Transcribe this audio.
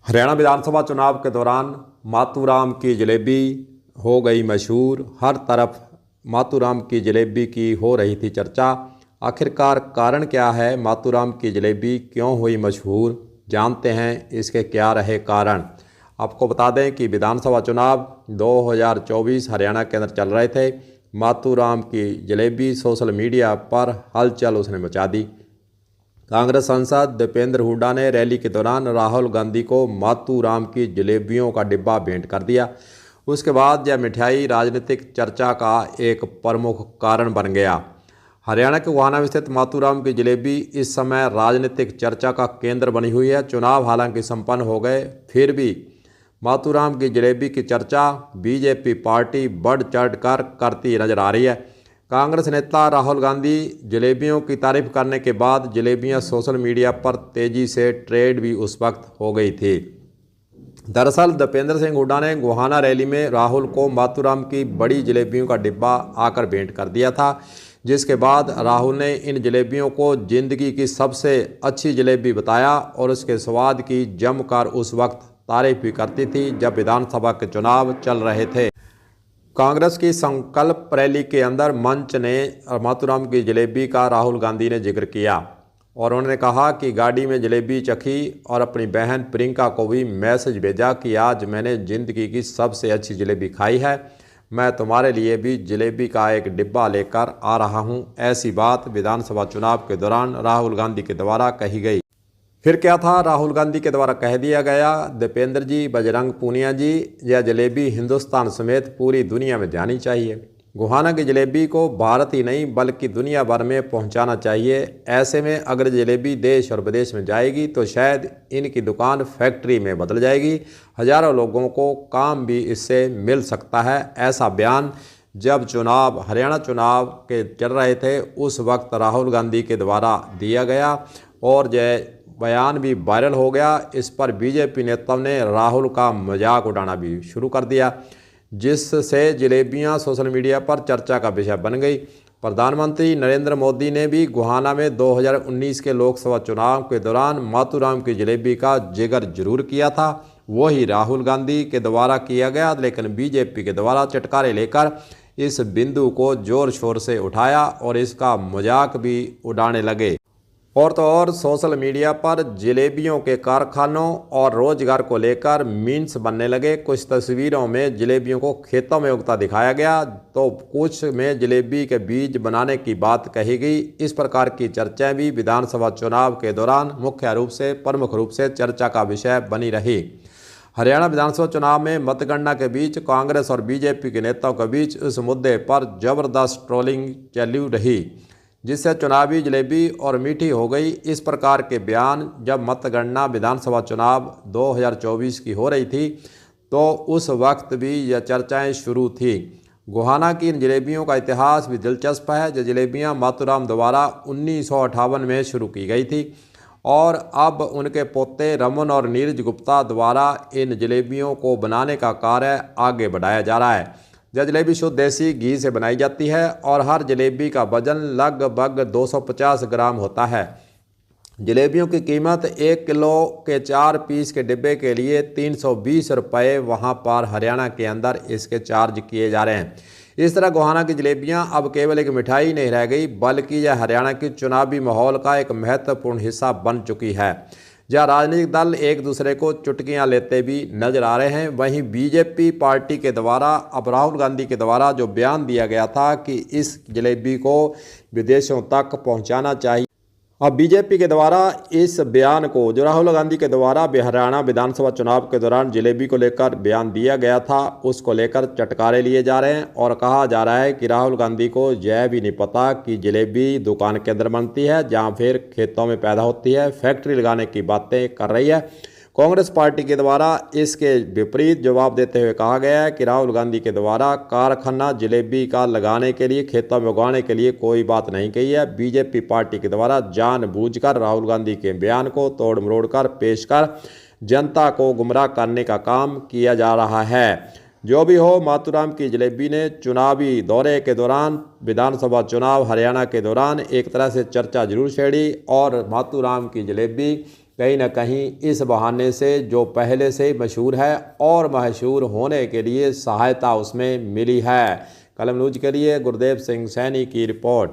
हरियाणा विधानसभा चुनाव के दौरान मातूराम की जलेबी हो गई मशहूर। हर तरफ मातूराम की जलेबी की हो रही थी चर्चा। आखिरकार कारण क्या है, मातूराम की जलेबी क्यों हुई मशहूर? जानते हैं इसके क्या रहे कारण। आपको बता दें कि विधानसभा चुनाव 2024 हरियाणा के अंदर चल रहे थे। मातूराम की जलेबी सोशल मीडिया पर हलचल उसने मचा दी। कांग्रेस सांसद दीपेंद्र हुड्डा ने रैली के दौरान राहुल गांधी को मातूराम की जलेबियों का डिब्बा भेंट कर दिया। उसके बाद यह मिठाई राजनीतिक चर्चा का एक प्रमुख कारण बन गया। हरियाणा के गोहाना में स्थित मातूराम की जलेबी इस समय राजनीतिक चर्चा का केंद्र बनी हुई है। चुनाव हालांकि संपन्न हो गए, फिर भी मातूराम की जलेबी की चर्चा बीजेपी पार्टी बढ़ चढ़ कर करती नजर आ रही है। कांग्रेस नेता राहुल गांधी जलेबियों की तारीफ करने के बाद जलेबियां सोशल मीडिया पर तेजी से ट्रेंड भी उस वक्त हो गई थी। दरअसल दीपेंद्र सिंह हुड्डा ने गोहाना रैली में राहुल को मातूराम की बड़ी जलेबियों का डिब्बा आकर भेंट कर दिया था, जिसके बाद राहुल ने इन जलेबियों को जिंदगी की सबसे अच्छी जलेबी बताया और उसके स्वाद की जमकर उस वक्त तारीफ भी करती थी जब विधानसभा के चुनाव चल रहे थे। कांग्रेस की संकल्प रैली के अंदर मंच ने मातूराम की जलेबी का राहुल गांधी ने जिक्र किया और उन्होंने कहा कि गाड़ी में जलेबी चखी और अपनी बहन प्रियंका को भी मैसेज भेजा कि आज मैंने ज़िंदगी की सबसे अच्छी जलेबी खाई है, मैं तुम्हारे लिए भी जलेबी का एक डिब्बा लेकर आ रहा हूं। ऐसी बात विधानसभा चुनाव के दौरान राहुल गांधी के द्वारा कही गई। फिर क्या था, राहुल गांधी के द्वारा कह दिया गया, दीपेंद्र जी, बजरंग पूनिया जी, यह जलेबी हिंदुस्तान समेत पूरी दुनिया में जानी चाहिए। गोहाना की जलेबी को भारत ही नहीं बल्कि दुनिया भर में पहुंचाना चाहिए। ऐसे में अगर जलेबी देश और विदेश में जाएगी तो शायद इनकी दुकान फैक्ट्री में बदल जाएगी, हजारों लोगों को काम भी इससे मिल सकता है। ऐसा बयान जब हरियाणा चुनाव के चल रहे थे उस वक्त राहुल गांधी के द्वारा दिया गया और यह बयान भी वायरल हो गया। इस पर बीजेपी नेताओं ने राहुल का मजाक उड़ाना भी शुरू कर दिया, जिससे जलेबियां सोशल मीडिया पर चर्चा का विषय बन गई। प्रधानमंत्री नरेंद्र मोदी ने भी गोहाना में 2019 के लोकसभा चुनाव के दौरान मातूराम की जलेबी का जिक्र जरूर किया था। वही राहुल गांधी के द्वारा किया गया, लेकिन बीजेपी के द्वारा चटकारे लेकर इस बिंदु को जोर शोर से उठाया और इसका मजाक भी उड़ाने लगे। और तो और सोशल मीडिया पर जलेबियों के कारखानों और रोजगार को लेकर मीम्स बनने लगे। कुछ तस्वीरों में जलेबियों को खेतों में उगता दिखाया गया तो कुछ में जलेबी के बीज बनाने की बात कही गई। इस प्रकार की चर्चाएं भी विधानसभा चुनाव के दौरान प्रमुख रूप से चर्चा का विषय बनी रही। हरियाणा विधानसभा चुनाव में मतगणना के बीच कांग्रेस और बीजेपी के नेताओं के बीच इस मुद्दे पर जबरदस्त ट्रोलिंग चली रही, जिससे चुनावी जलेबी और मीठी हो गई। इस प्रकार के बयान जब मतगणना विधानसभा चुनाव 2024 की हो रही थी तो उस वक्त भी यह चर्चाएं शुरू थी। गोहाना की इन जलेबियों का इतिहास भी दिलचस्प है। जो जलेबियां मातूराम द्वारा 1958 में शुरू की गई थी और अब उनके पोते रमन और नीरज गुप्ता द्वारा इन जलेबियों को बनाने का कार्य आगे बढ़ाया जा रहा है। यह जलेबी शुद्ध देसी घी से बनाई जाती है और हर जलेबी का वजन लगभग 250 ग्राम होता है। जलेबियों की कीमत 1 किलो के 4 पीस के डिब्बे के लिए 320 रुपये वहाँ पर हरियाणा के अंदर इसके चार्ज किए जा रहे हैं। इस तरह गोहाना की जलेबियां अब केवल एक मिठाई नहीं रह गई बल्कि यह हरियाणा की चुनावी माहौल का एक महत्वपूर्ण हिस्सा बन चुकी है, जहाँ राजनीतिक दल एक दूसरे को चुटकियां लेते भी नजर आ रहे हैं। वहीं बीजेपी पार्टी के द्वारा अब राहुल गांधी के द्वारा जो बयान दिया गया था कि इस जलेबी को विदेशों तक पहुंचाना चाहिए, अब बीजेपी के द्वारा इस बयान को जो राहुल गांधी के द्वारा हरियाणा विधानसभा चुनाव के दौरान जलेबी को लेकर बयान दिया गया था उसको लेकर चटकारे लिए जा रहे हैं और कहा जा रहा है कि राहुल गांधी को यह भी नहीं पता कि जलेबी दुकान के अंदर बनती है जहां फिर खेतों में पैदा होती है, फैक्ट्री लगाने की बातें कर रही है। कांग्रेस पार्टी के द्वारा इसके विपरीत जवाब देते हुए कहा गया है कि राहुल गांधी के द्वारा कारखाना जलेबी का लगाने के लिए, खेतों में उगाने के लिए कोई बात नहीं कही है। बीजेपी पार्टी के द्वारा जानबूझकर राहुल गांधी के बयान को तोड़ मरोड़ कर पेश कर जनता को गुमराह करने का काम किया जा रहा है। जो भी हो, मातूराम की जलेबी ने चुनावी दौरे के दौरान, विधानसभा चुनाव हरियाणा के दौरान एक तरह से चर्चा जरूर छेड़ी और मातूराम की जलेबी कहीं ना कहीं इस बहाने से जो पहले से मशहूर है और मशहूर होने के लिए सहायता उसमें मिली है। कलम न्यूज़ के लिए गुरदेव सिंह सैनी की रिपोर्ट।